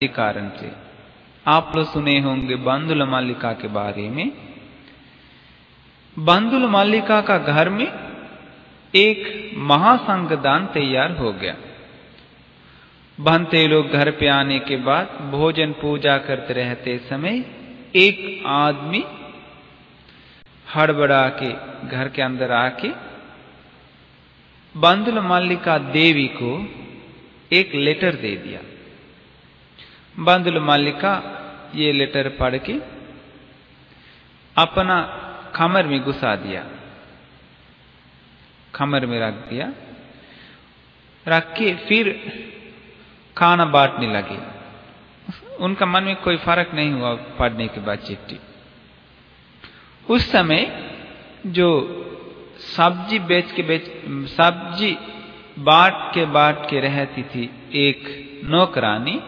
कारण से। आप लोग सुने होंगे बंधुल मल्लिका के बारे में। बंधुल मल्लिका का घर में एक महासंगदान तैयार हो गया। भंते लोग घर पे आने के बाद भोजन पूजा करते रहते समय एक आदमी हड़बड़ा के घर के अंदर आके बंधुल मल्लिका देवी को एक लेटर दे दिया। बंधुल मल्लिका ये लेटर पढ़ के अपना कमर में घुसा दिया, कमर में रख दिया। रख के फिर खाना बांटने लगे। उनका मन में कोई फर्क नहीं हुआ पढ़ने के बाद चिट्ठी। उस समय जो सब्जी सब्जी बांट के रहती थी एक नौकरानी,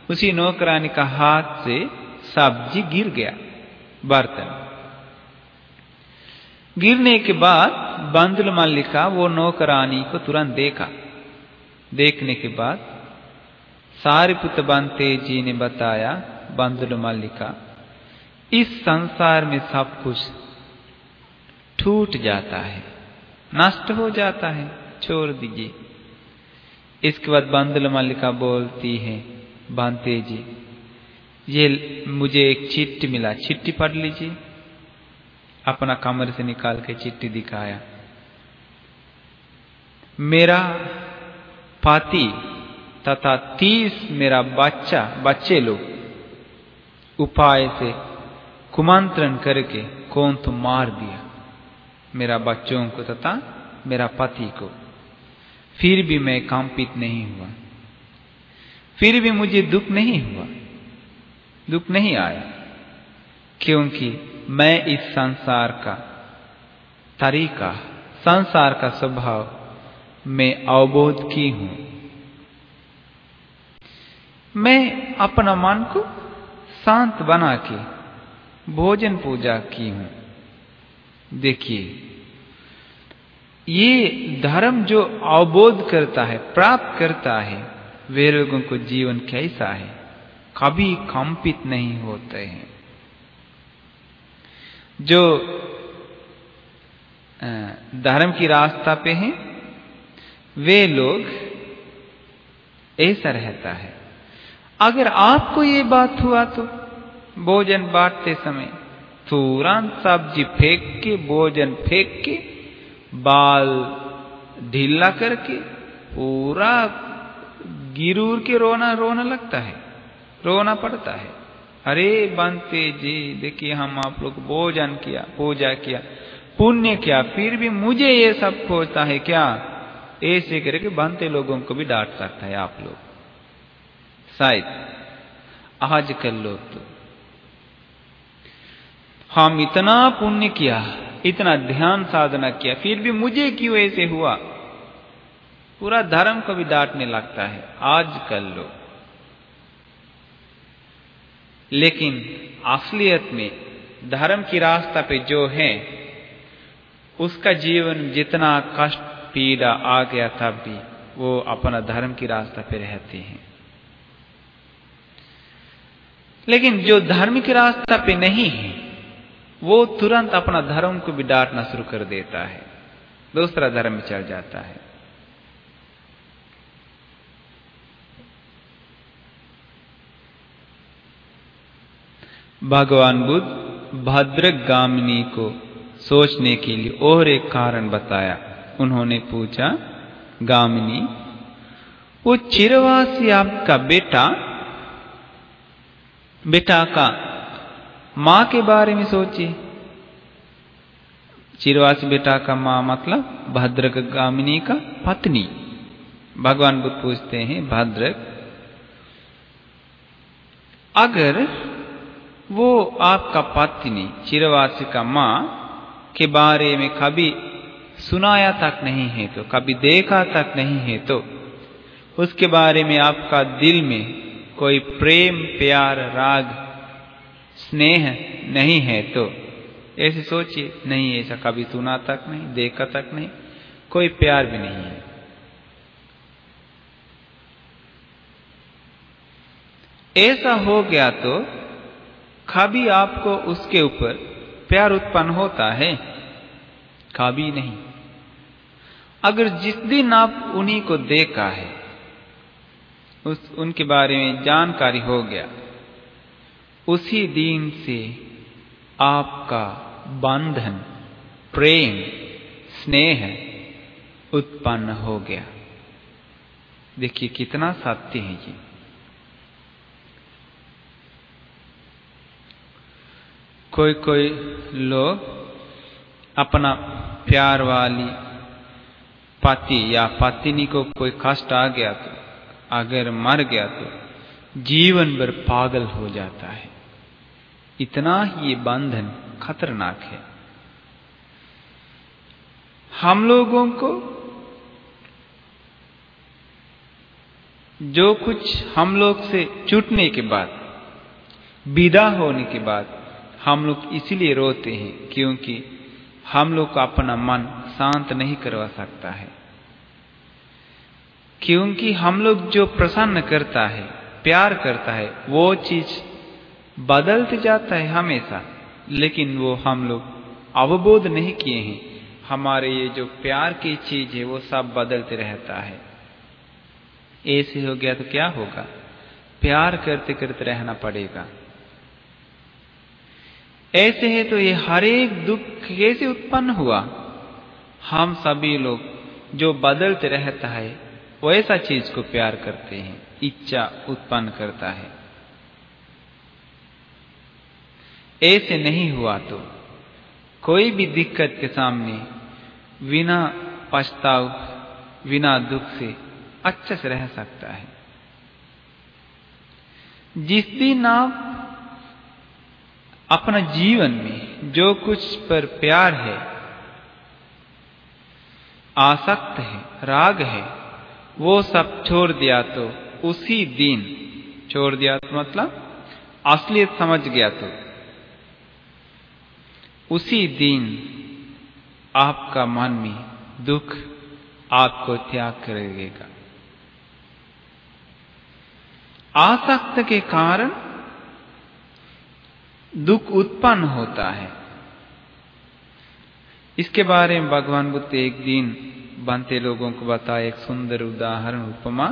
उसी नौकरानी का हाथ से सब्जी गिर गया बर्तन। गिरने के बाद बंधुल मल्लिका वो नौकरानी को तुरंत देखा। देखने के बाद सारिपुत्र बंते जी ने बताया, बंधुल मल्लिका, इस संसार में सब कुछ टूट जाता है, नष्ट हो जाता है, छोड़ दीजिए। इसके बाद बंधुल मल्लिका बोलती है, बंते जी, ये मुझे एक चिट्ठी मिला, चिट्ठी पढ़ लीजिए। अपना कमर से निकाल के चिट्ठी दिखाया। मेरा पति तथा 30 मेरा बच्चे लोग उपाय से कुमंत्रण करके कौन तो मार दिया मेरा बच्चों को तथा मेरा पति को। फिर भी मैं कंपित नहीं हुआ, फिर भी मुझे दुख नहीं हुआ, दुख नहीं आया, क्योंकि मैं इस संसार का तरीका, संसार का स्वभाव मैं अवबोध की हूं। मैं अपना मन को शांत बना के भोजन पूजा की हूं। देखिए, ये धर्म जो अवबोध करता है, प्राप्त करता है, वे लोगों को जीवन कैसा है, कभी कंपित नहीं होते हैं। जो धर्म की रास्ता पे हैं, वे लोग ऐसा रहता है। अगर आपको ये बात हुआ तो भोजन बांटते समय तुरंत सब्जी फेंक के, भोजन फेंक के, बाल ढीला करके पूरा गिरूर के रोना लगता है, रोना पड़ता है। अरे बंते जी, देखिए हम आप लोग भोजन किया, पूजा किया, पुण्य किया, फिर भी मुझे ये सब होता है क्या? ऐसे करके बंते लोगों को भी डांट सकता है आप लोग। शायद आजकल लोग तो हम इतना पुण्य किया, इतना ध्यान साधना किया, फिर भी मुझे क्यों ऐसे हुआ, पूरा धर्म को भी डांटने लगता है आजकल लोग। लेकिन असलियत में धर्म की रास्ता पे जो है, उसका जीवन जितना कष्ट पीड़ा आ गया तब भी वो अपना धर्म की रास्ता पे रहते हैं। लेकिन जो धर्म की रास्ता पे नहीं है, वो तुरंत अपना धर्म को भी डांटना शुरू कर देता है, दूसरा धर्म में चल जाता है। भगवान बुद्ध भद्रगामिनी को सोचने के लिए और एक कारण बताया। उन्होंने पूछा, गामिनी, वो चिरवासी आपका बेटा का मां के बारे में सोचिए। चिरवासी बेटा का मां मतलब भद्रगामिनी का पत्नी। भगवान बुद्ध पूछते हैं, भद्रक, अगर वो आपका पत्नी चिरवासी का मां के बारे में कभी सुनाया तक नहीं है तो, कभी देखा तक नहीं है तो, उसके बारे में आपका दिल में कोई प्रेम, प्यार, राग, स्नेह नहीं है तो ऐसे सोचिए। नहीं, ऐसा कभी सुना तक नहीं, देखा तक नहीं, कोई प्यार भी नहीं है। ऐसा हो गया तो कभी आपको उसके ऊपर प्यार उत्पन्न होता है? कभी नहीं। अगर जिस दिन आप उन्हीं को देखा है, उनके बारे में जानकारी हो गया, उसी दिन से आपका बंधन, प्रेम, स्नेह उत्पन्न हो गया। देखिए कितना सत्य है ये। कोई कोई लोग अपना प्यार वाली पति या पत्नी को कोई कष्ट आ गया तो, अगर मर गया तो जीवन भर पागल हो जाता है। इतना ही ये बंधन खतरनाक है। हम लोगों को जो कुछ हम लोग से छूटने के बाद, विदा होने के बाद हम लोग इसीलिए रोते हैं क्योंकि हम लोग को अपना मन शांत नहीं करवा सकता है। क्योंकि हम लोग जो प्रसन्न करता है, प्यार करता है, वो चीज बदलते जाता है हमेशा, लेकिन वो हम लोग अवबोध नहीं किए हैं। हमारे ये जो प्यार की चीज है वो सब बदलते रहता है। ऐसे हो गया तो क्या होगा? प्यार करते करते रहना पड़ेगा। ऐसे है तो ये हर एक दुख कैसे उत्पन्न हुआ? हम सभी लोग जो बदलते रहता है वैसा चीज को प्यार करते हैं, इच्छा उत्पन्न करता है। ऐसे नहीं हुआ तो कोई भी दिक्कत के सामने बिना पछताव, बिना दुख से अच्छे से रह सकता है। जिस दिन आप अपना जीवन में जो कुछ पर प्यार है, आसक्त है, राग है, वो सब छोड़ दिया तो उसी दिन, छोड़ दिया तो मतलब असलियत समझ गया तो उसी दिन आपका मन में दुख आपको त्याग कर देगा। आसक्त के कारण दुख उत्पन्न होता है। इसके बारे में भगवान बुद्ध एक दिन बनते लोगों को बताया एक सुंदर उदाहरण, उपमा।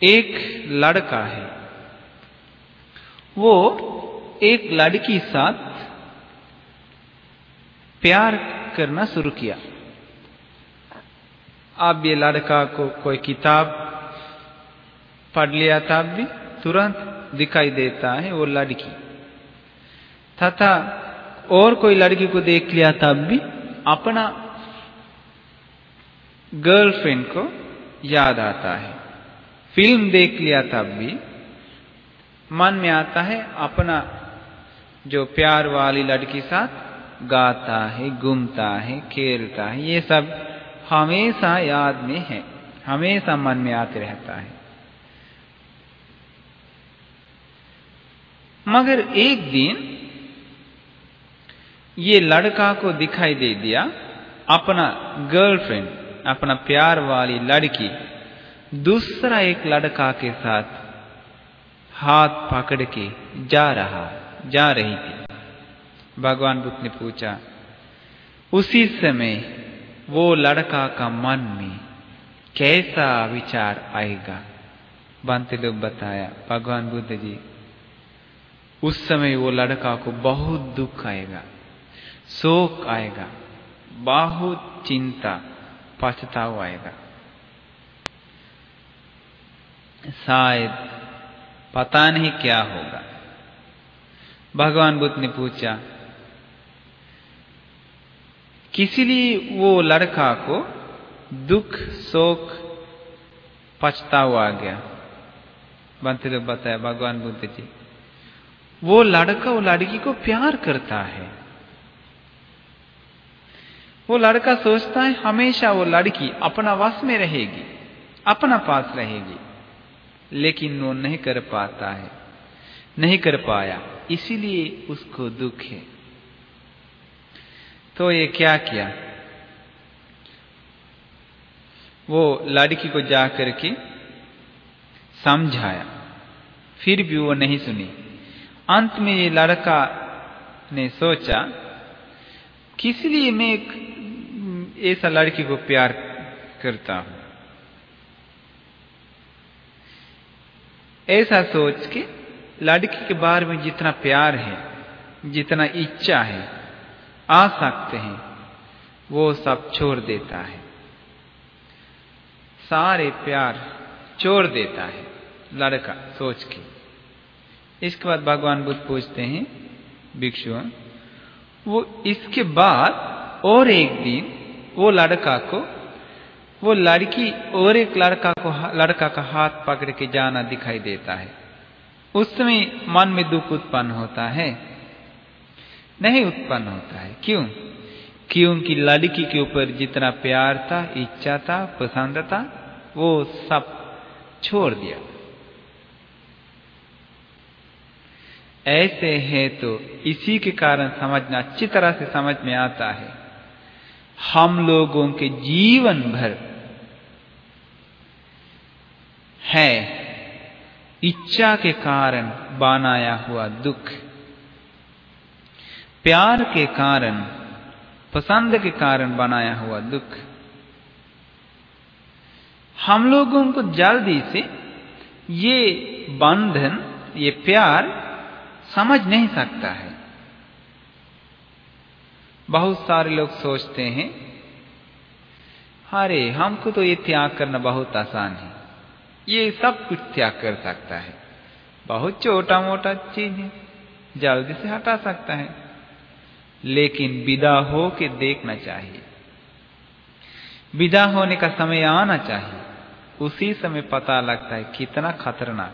एक लड़का है, वो एक लड़की साथ प्यार करना शुरू किया। अब ये लड़का को कोई किताब पढ़ लिया तब भी तुरंत दिखाई देता है वो लड़की, तथा और कोई लड़की को देख लिया तब भी अपना गर्लफ्रेंड को याद आता है। फिल्म देख लिया तब भी मन में आता है अपना जो प्यार वाली लड़की साथ गाता है, घूमता है, खेलता है। ये सब हमेशा याद में है, हमेशा मन में आते रहता है। मगर एक दिन ये लड़का को दिखाई दे दिया अपना गर्लफ्रेंड, अपना प्यार वाली लड़की दूसरा एक लड़का के साथ हाथ पकड़ के जा रही थी। भगवान बुद्ध ने पूछा, उसी समय वो लड़का का मन में कैसा विचार आएगा? बनते लोग बताया, भगवान बुद्ध जी, उस समय वो लड़का को बहुत दुख आएगा, शोक आएगा, बहुत चिंता, पछतावा आएगा। शायद पता नहीं क्या होगा। भगवान बुद्ध ने पूछा, किसी लिए वो लड़का को दुख, शोक, पछतावा आ गया? बनते लोग बताया, भगवान बुद्ध जी, वो लड़का वो लड़की को प्यार करता है। वो लड़का सोचता है हमेशा वो लड़की अपना वश में रहेगी, अपना पास रहेगी, लेकिन वो नहीं कर पाता है, नहीं कर पाया, इसीलिए उसको दुख है। तो ये क्या किया? वो लड़की को जाकर के समझाया, फिर भी वो नहीं सुनी। अंत में ये लड़का ने सोचा, किस लिए मैं एक ऐसा लड़की को प्यार करता हूं। ऐसा सोच के लड़की के बारे में जितना प्यार है, जितना इच्छा है, आ सकते हैं, वो सब छोड़ देता है। सारे प्यार छोड़ देता है लड़का सोच के। इसके बाद भगवान बुद्ध पूछते हैं भिक्षुओं, वो इसके बाद और एक दिन वो लड़की और एक लड़का का हाथ पकड़ के जाना दिखाई देता है। उस समय मन में दुख उत्पन्न होता है? नहीं उत्पन्न होता है। क्यों? क्योंकि लड़की के ऊपर जितना प्यार था, इच्छा था, पसंद था, वो सब छोड़ दिया। ऐसे है तो इसी के कारण समझना, अच्छी तरह से समझ में आता है, हम लोगों के जीवन भर है इच्छा के कारण बनाया हुआ दुख, प्यार के कारण, पसंद के कारण बनाया हुआ दुख। हम लोगों को जल्दी से ये बंधन, ये प्यार समझ नहीं सकता है। बहुत सारे लोग सोचते हैं, अरे हमको तो ये त्याग करना बहुत आसान है, ये सब कुछ त्याग कर सकता है, बहुत छोटा मोटा चीज है, जल्दी से हटा सकता है। लेकिन विदा हो के देखना चाहिए, विदा होने का समय आना चाहिए, उसी समय पता लगता है कितना खतरनाक,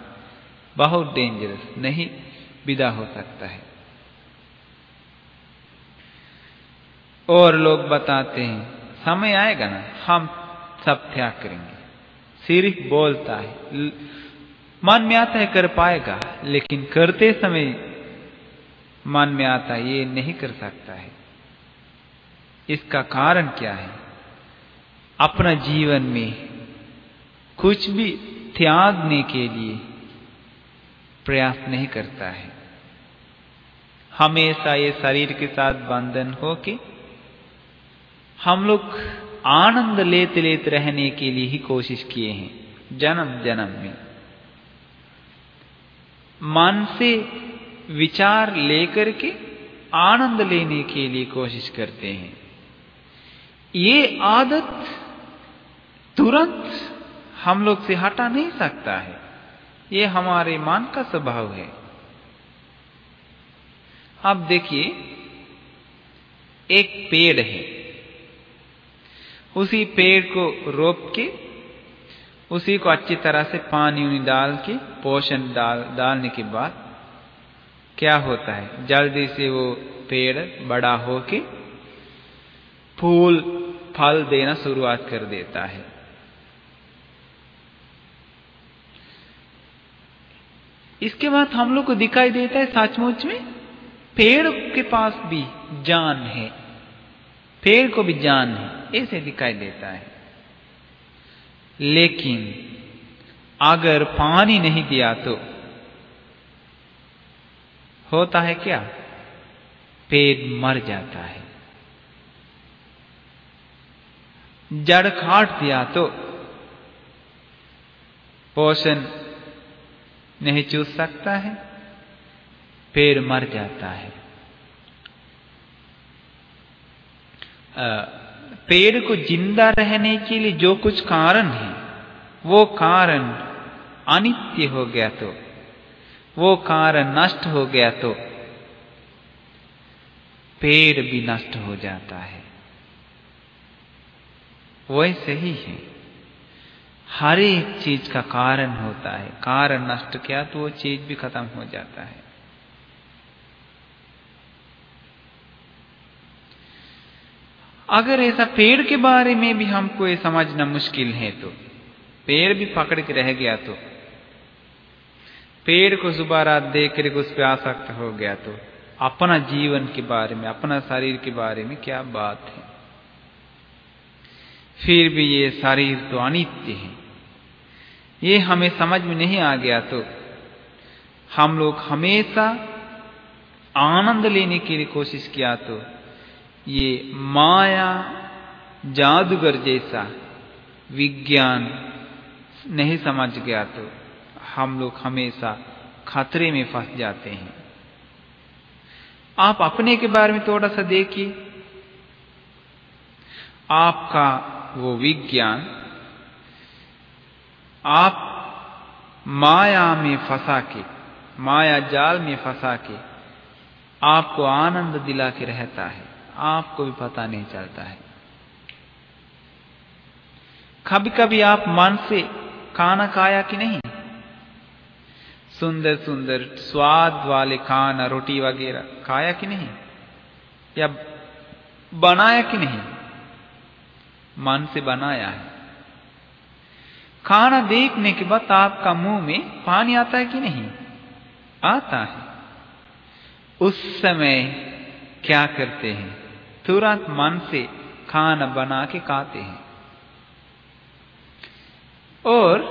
बहुत डेंजरस, नहीं विदा हो सकता है। और लोग बताते हैं समय आएगा ना हम सब त्याग करेंगे, सिर्फ बोलता है, मन में आता है कर पाएगा, लेकिन करते समय मन में आता है ये नहीं कर सकता है। इसका कारण क्या है? अपना जीवन में कुछ भी त्यागने के लिए प्रयास नहीं करता है। हमेशा ये शरीर के साथ बंधन हो के हम लोग आनंद लेते लेते रहने के लिए ही कोशिश किए हैं जन्म जन्म में। मन से विचार लेकर के आनंद लेने के लिए कोशिश करते हैं। ये आदत तुरंत हम लोग से हटा नहीं सकता है, ये हमारे मन का स्वभाव है। अब देखिए, एक पेड़ है, उसी पेड़ को रोप के उसी को अच्छी तरह से पानी उनी डाल के पोषण डालने के बाद क्या होता है, जल्दी से वो पेड़ बड़ा होके फूल फल देना शुरुआत कर देता है। इसके बाद हम लोग को दिखाई देता है सचमुच में पेड़ के पास भी जान है, पेड़ को भी जान है, ऐसे दिखाई देता है। लेकिन अगर पानी नहीं दिया तो होता है क्या? पेड़ मर जाता है। जड़ काट दिया तो पोषण नहीं चूस सकता है, पेड़ मर जाता है। पेड़ को जिंदा रहने के लिए जो कुछ कारण है, वो कारण अनित्य हो गया तो, वो कारण नष्ट हो गया तो पेड़ भी नष्ट हो जाता है। वैसे ही है, हर एक चीज का कारण होता है, कारण नष्ट किया तो वो चीज भी खत्म हो जाता है। अगर ऐसा पेड़ के बारे में भी हमको ये समझना मुश्किल है तो, पेड़ भी पकड़ के रह गया तो, पेड़ को सुबह रात देख कर उस पर आसक्त हो गया तो अपना जीवन के बारे में, अपना शरीर के बारे में क्या बात है। फिर भी ये शरीर तो अनित्य है, ये हमें समझ में नहीं आ गया तो हम लोग हमेशा आनंद लेने के लिए कोशिश किया तो ये माया जादूगर जैसा विज्ञान नहीं समझ गया तो हम लोग हमेशा खतरे में फंस जाते हैं। आप अपने के बारे में थोड़ा सा देखिए, आपका वो विज्ञान आप माया में फंसा के, माया जाल में फंसा के आपको आनंद दिला के रहता है, आपको भी पता नहीं चलता है। कभी कभी आप मन से खाना खाया कि नहीं, सुंदर सुंदर स्वाद वाले खाना रोटी वगैरह खाया कि नहीं, या बनाया कि नहीं, मन से बनाया है। खाना देखने के बाद आपका मुंह में पानी आता है कि नहीं, आता है। उस समय क्या करते हैं, तुरंत मन से खाना बना के खाते हैं। और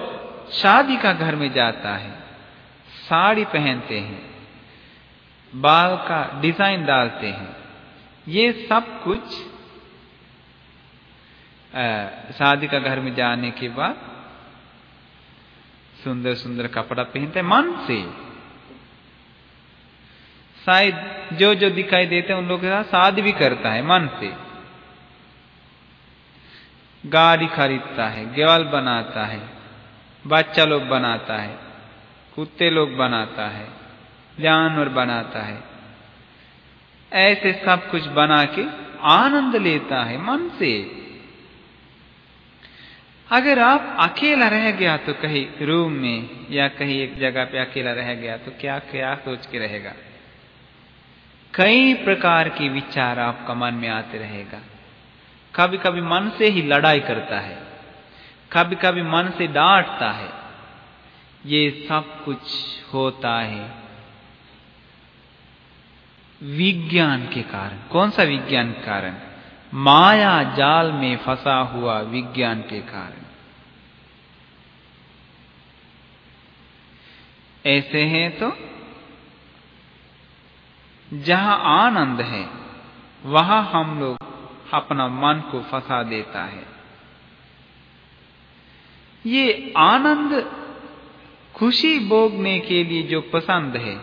शादी का घर में जाता है, साड़ी पहनते हैं, बाल का डिजाइन डालते हैं, ये सब कुछ शादी का घर में जाने के बाद सुंदर सुंदर कपड़ा पहनते हैं मन से। शायद जो जो दिखाई देते हैं उन लोगों के साथ शादी भी करता है मन से। गाड़ी खरीदता है, ग्वाल बनाता है, बच्चा लोग बनाता है, कुत्ते लोग बनाता है, जानवर बनाता है, ऐसे सब कुछ बना के आनंद लेता है मन से। अगर आप अकेला रह गया तो कहीं रूम में या कहीं एक जगह पे अकेला रह गया तो क्या क्या सोच के रहेगा, कई प्रकार के विचार आपका मन में आते रहेगा। कभी कभी मन से ही लड़ाई करता है, कभी कभी मन से डांटता है। ये सब कुछ होता है विज्ञान के कारण। कौन सा विज्ञान के कारण? माया जाल में फंसा हुआ विज्ञान के कारण। ऐसे हैं तो जहां आनंद है वहां हम लोग अपना मन को फंसा देता है। ये आनंद खुशी भोगने के लिए जो पसंद है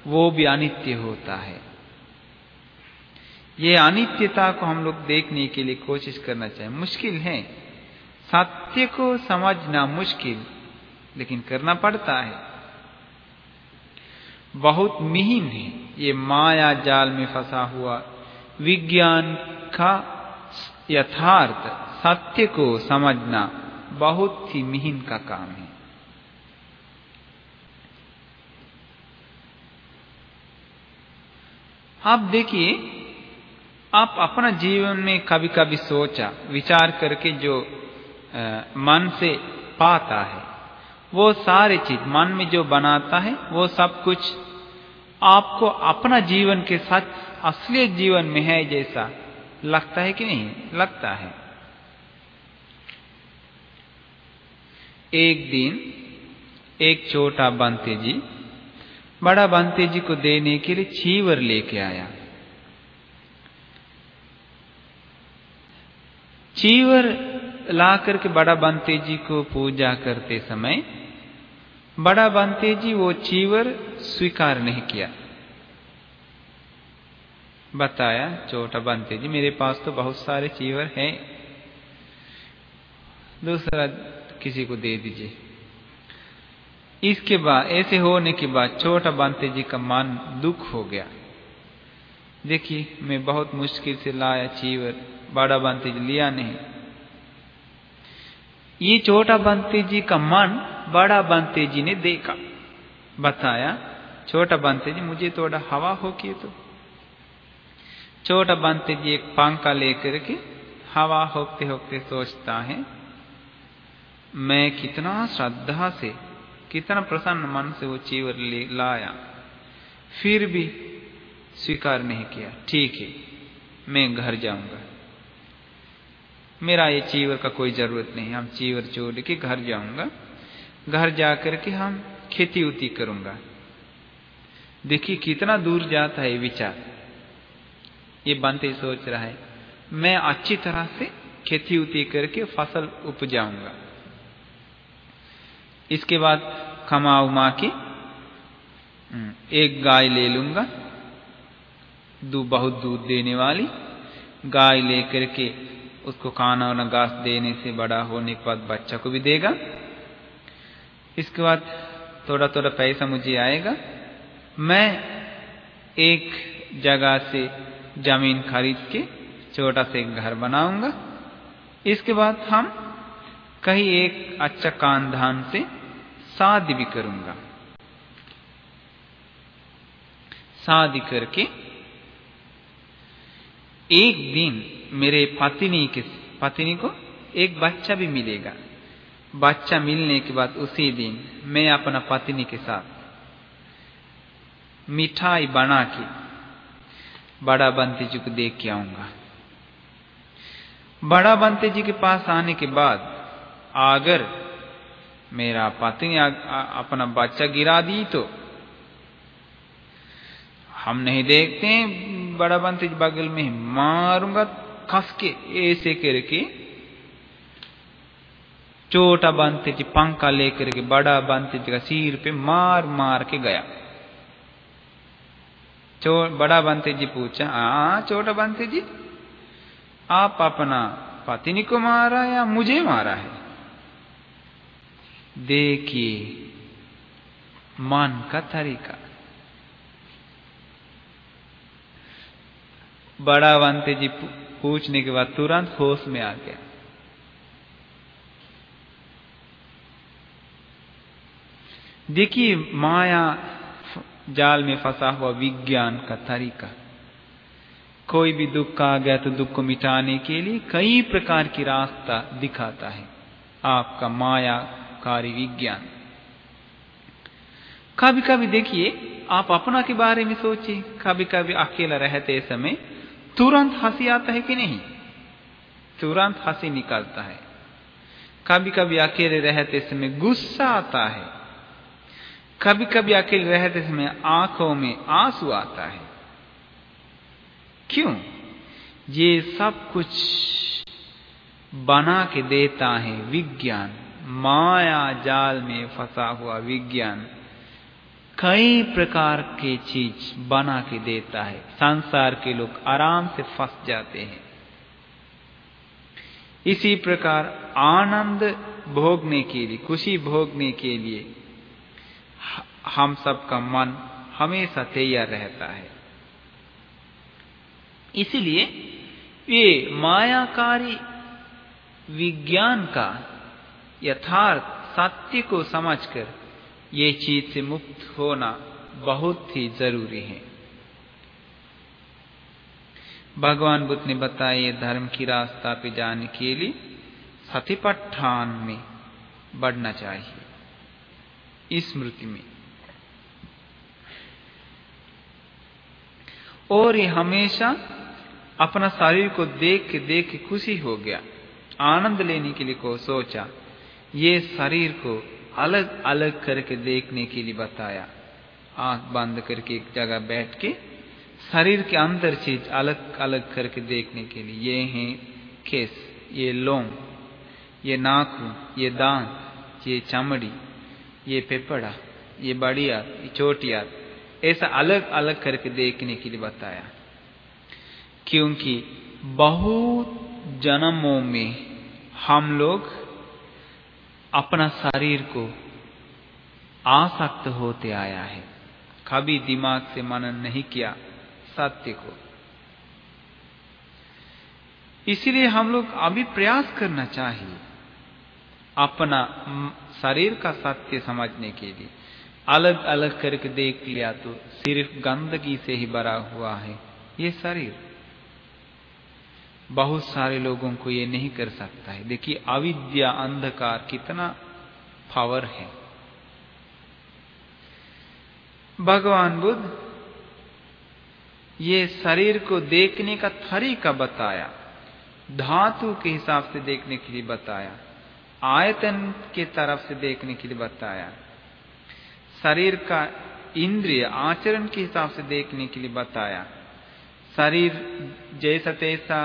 वो भी अनित्य होता है। ये अनित्यता को हम लोग देखने के लिए कोशिश करना चाहिए। मुश्किल है, सत्य को समझना मुश्किल, लेकिन करना पड़ता है। बहुत मुहिम है ये माया जाल में फंसा हुआ विज्ञान का यथार्थ सत्य को समझना बहुत ही मुहिम का काम है। आप देखिए, आप अपना जीवन में कभी कभी सोचा, विचार करके जो मन से पाता है वो सारी चीज मन में जो बनाता है वो सब कुछ आपको अपना जीवन के साथ असली जीवन में है जैसा लगता है कि नहीं लगता है। एक दिन एक छोटा बंते जी बड़ा बंते जी को देने के लिए चीवर लेके आया। चीवर ला करके बड़ा बंते जी को पूजा करते समय बड़ा बंते जी वो चीवर स्वीकार नहीं किया। बताया, छोटा बंते जी मेरे पास तो बहुत सारे चीवर हैं, दूसरा किसी को दे दीजिए। इसके बाद ऐसे होने के बाद छोटा बंते जी का मन दुख हो गया। देखिए, मैं बहुत मुश्किल से लाया चीवर, बड़ा बंते जी लिया नहीं। ये छोटा बंते जी का मन बड़ा बंते जी ने देखा। बताया, छोटा बंते जी मुझे थोड़ा हवा हो के तो। छोटा बंते जी एक पंखा लेकर के हवा होते होते सोचता है, मैं कितना श्रद्धा से, कितना प्रसन्न मन से वो चीवर लाया, फिर भी स्वीकार नहीं किया। ठीक है, मैं घर जाऊंगा, मेरा ये चीवर का कोई जरूरत नहीं, हम चीवर छोड़ के घर जाऊंगा, घर जाकर के हम खेती उती करूंगा। देखिए कितना दूर जाता है विचार। ये बंते सोच रहा है मैं अच्छी तरह से खेती उती करके फसल उपजाऊंगा, इसके बाद कमा उमा के एक गाय ले लूंगा, बहुत दूध देने वाली गाय लेकर के उसको खाना और घास देने से बड़ा होने के बाद बच्चा को भी देगा। इसके बाद थोड़ा थोड़ा पैसा मुझे आएगा, मैं एक जगह से जमीन खरीद के छोटा सा एक घर बनाऊंगा। इसके बाद हम कहीं एक अच्छा खानदान से शादी भी करूंगा। शादी करके एक दिन मेरे पत्नी को एक बच्चा भी मिलेगा। बच्चा मिलने के बाद उसी दिन मैं अपना पत्नी के साथ मिठाई बना के बड़ा बंते जी को देख के आऊंगा। बड़ा बंते जी के पास आने के बाद अगर मेरा पत्नी अपना बच्चा गिरा दी तो हम नहीं देखते हैं, बड़ा बंते जी बगल में मारूंगा कस के, ऐसे करके छोटा बंते जी पंखा लेकर के बड़ा बंते जी का सिर पे मार मार के गया। बड़ा बंते जी पूछा, छोटा बंते जी आप अपना पत्नी को मारा या मुझे मारा है? देखिए मन का तरीका। बड़ा बंते जी पूछने के बाद तुरंत होश में आ गया। देखिए माया जाल में फंसा हुआ विज्ञान का तरीका। कोई भी दुख आ गया तो दुख को मिटाने के लिए कई प्रकार की रास्ता दिखाता है आपका मायाकारी विज्ञान। कभी कभी देखिए आप अपना के बारे में सोचिए, कभी कभी अकेला रहते समय तुरंत हंसी आता है कि नहीं? तुरंत हंसी निकलता है। कभी कभी अकेले रहते समय गुस्सा आता है, कभी कभी अकेले रहते समय आंखों में आंसू आता है। क्यों? ये सब कुछ बना के देता है विज्ञान। माया जाल में फंसा हुआ विज्ञान कई प्रकार की चीज बना के देता है। संसार के लोग आराम से फंस जाते हैं। इसी प्रकार आनंद भोगने के लिए, खुशी भोगने के लिए हम सबका मन हमेशा तैयार रहता है। इसलिए ये मायाकारी विज्ञान का यथार्थ सत्य को समझकर ये चीज से मुक्त होना बहुत ही जरूरी है। भगवान बुद्ध ने बताया धर्म की रास्ता पे जाने के लिए सतिपट्ठान में बढ़ना चाहिए, स्मृति में। और ये हमेशा अपना शरीर को देख के खुशी हो गया, आनंद लेने के लिए को सोचा। ये शरीर को अलग अलग करके देखने के लिए बताया। आंख बंद करके एक जगह बैठ के शरीर के अंदर चीज अलग अलग करके देखने के लिए। ये है केस, ये लोम, ये नाखून, ये दांत, ये चमड़ी, ये पेपड़ा, ये बड़ी आंत, ये छोटी आंत, ऐसा अलग अलग करके देखने के लिए बताया। क्योंकि बहुत जन्मों में हम लोग अपना शरीर को आसक्त होते आया है, कभी दिमाग से मनन नहीं किया सत्य को। इसलिए हम लोग अभी प्रयास करना चाहिए अपना शरीर का सत्य समझने के लिए। अलग अलग करके देख लिया तो सिर्फ गंदगी से ही भरा हुआ है ये शरीर। बहुत सारे लोगों को ये नहीं कर सकता है। देखिए अविद्या, अंधकार कितना पावर है। भगवान बुद्ध ये शरीर को देखने का तरीका बताया, धातु के हिसाब से देखने के लिए बताया, आयतन के तरफ से देखने के लिए बताया, शरीर का इंद्रिय आचरण के हिसाब से देखने के लिए बताया। शरीर जैसा तैसा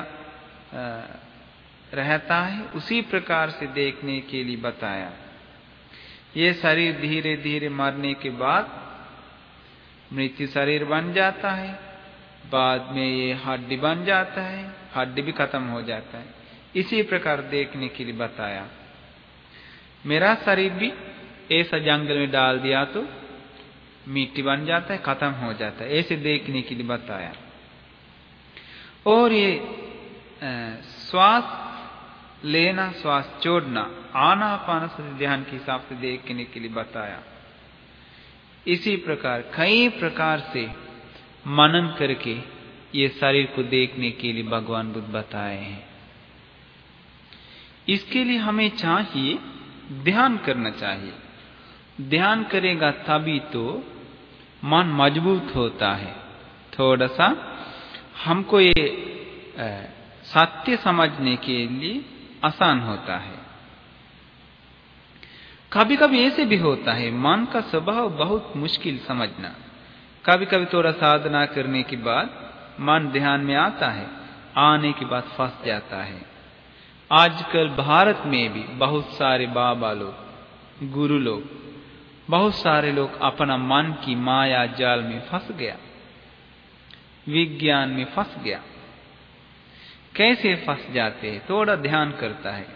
रहता है उसी प्रकार से देखने के लिए बताया। ये शरीर धीरे धीरे मरने के बाद मृत्यु शरीर बन जाता है, बाद में ये हड्डी बन जाता है, हड्डी भी खत्म हो जाता है। इसी प्रकार देखने के लिए बताया। मेरा शरीर भी ऐसा जंगल में डाल दिया तो मिट्टी बन जाता है, खत्म हो जाता है, ऐसे देखने के लिए बताया। और ये श्वास लेना श्वास छोड़ना आनापानसति ध्यान के हिसाब से देखने के लिए बताया। इसी प्रकार कई प्रकार से मनन करके ये शरीर को देखने के लिए भगवान बुद्ध बताए हैं। इसके लिए हमें चाहिए ध्यान करना चाहिए। ध्यान करेगा तभी तो मन मजबूत होता है। थोड़ा सा हमको ये सत्य समझने के लिए आसान होता है। कभी कभी ऐसे भी होता है मन का स्वभाव बहुत मुश्किल समझना। कभी कभी थोड़ा साधना करने के बाद मन ध्यान में आता है, आने के बाद फंस जाता है। आजकल भारत में भी बहुत सारे बाबा लोग, गुरु लोग, बहुत सारे लोग अपना मन की माया जाल में फंस गया, विज्ञान में फंस गया। कैसे फंस जाते हैं? थोड़ा ध्यान करता है,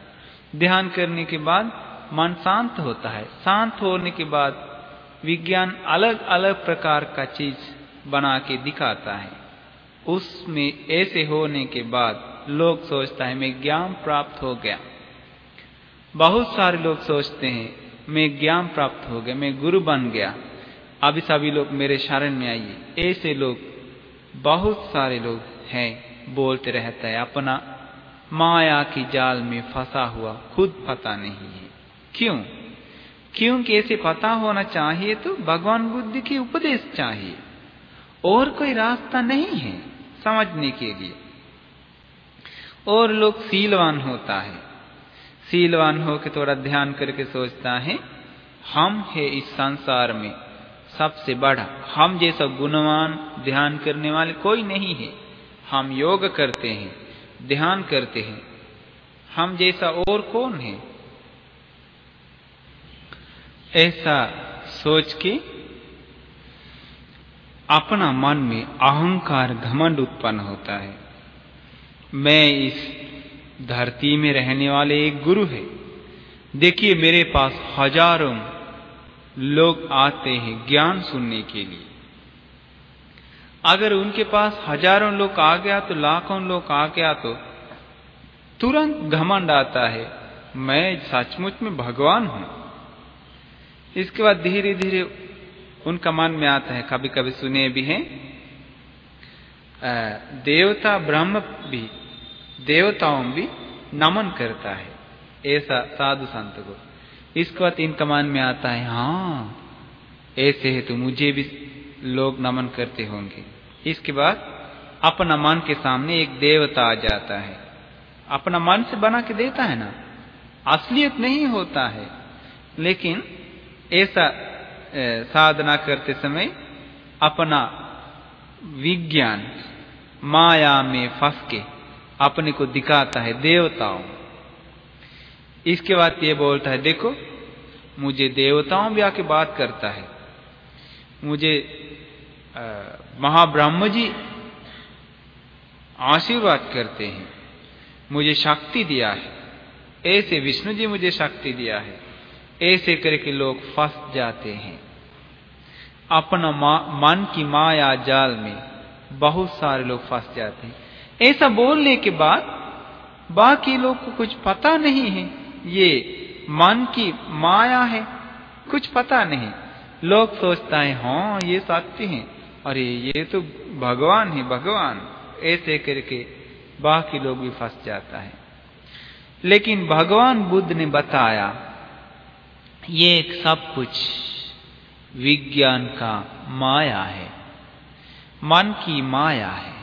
ध्यान करने के बाद मन शांत होता है, शांत होने के बाद विज्ञान अलग अलग प्रकार का चीज बना के दिखाता है। उसमें ऐसे होने के बाद लोग सोचता है मैं ज्ञान प्राप्त हो गया। बहुत सारे लोग सोचते हैं मैं ज्ञान प्राप्त हो गया, मैं गुरु बन गया, अभी सभी लोग मेरे शरण में आइए। ऐसे लोग बहुत सारे लोग हैं, बोलते रहता है, अपना माया की जाल में फंसा हुआ खुद पता नहीं है। क्यों? क्योंकि ऐसे पता होना चाहिए तो भगवान बुद्ध की उपदेश चाहिए, और कोई रास्ता नहीं है समझने के लिए। और लोग सीलवान होता है, सीलवान होकर थोड़ा ध्यान करके सोचता है हम है इस संसार में सबसे बड़ा, हम जैसा गुणवान ध्यान करने वाले कोई नहीं है। हम योग करते हैं, ध्यान करते हैं, हम जैसा और कौन है? ऐसा सोच के अपना मन में अहंकार घमंड उत्पन्न होता है। मैं इस धरती में रहने वाले एक गुरु है, देखिए मेरे पास हजारों लोग आते हैं ज्ञान सुनने के लिए। अगर उनके पास हजारों लोग आ गया तो लाखों लोग आ गया तो तुरंत घमंड आता है मैं सचमुच में भगवान हूं। इसके बाद धीरे धीरे उनका मन में आता है, कभी कभी सुने भी हैं, देवता ब्रह्म भी, देवताओं भी नमन करता है, ऐसा साधु संत को। इसके बाद इनका मन में आता है हाँ ऐसे है तो मुझे भी लोग नमन करते होंगे। इसके बाद अपना मन के सामने एक देवता आ जाता है, अपना मन से बना के देता है ना, असलियत नहीं होता है। लेकिन ऐसा साधना करते समय अपना विज्ञान माया में फंस के अपने को दिखाता है देवताओं। इसके बाद ये बोलता है देखो मुझे देवताओं भी आके बात करता है, मुझे महाब्रह्म जी आशीर्वाद करते हैं, मुझे शक्ति दिया है, ऐसे विष्णु जी मुझे शक्ति दिया है। ऐसे करके लोग फंस जाते हैं अपना मन की माया जाल में, बहुत सारे लोग फंस जाते हैं। ऐसा बोलने के बाद बाकी लोग को कुछ पता नहीं है, ये मन की माया है, कुछ पता नहीं। लोग सोचता है हाँ ये सत्य है, अरे ये तो भगवान है भगवान, ऐसे करके बाकी लोग भी फंस जाता है। लेकिन भगवान बुद्ध ने बताया ये सब कुछ विज्ञान का माया है, मन की माया है।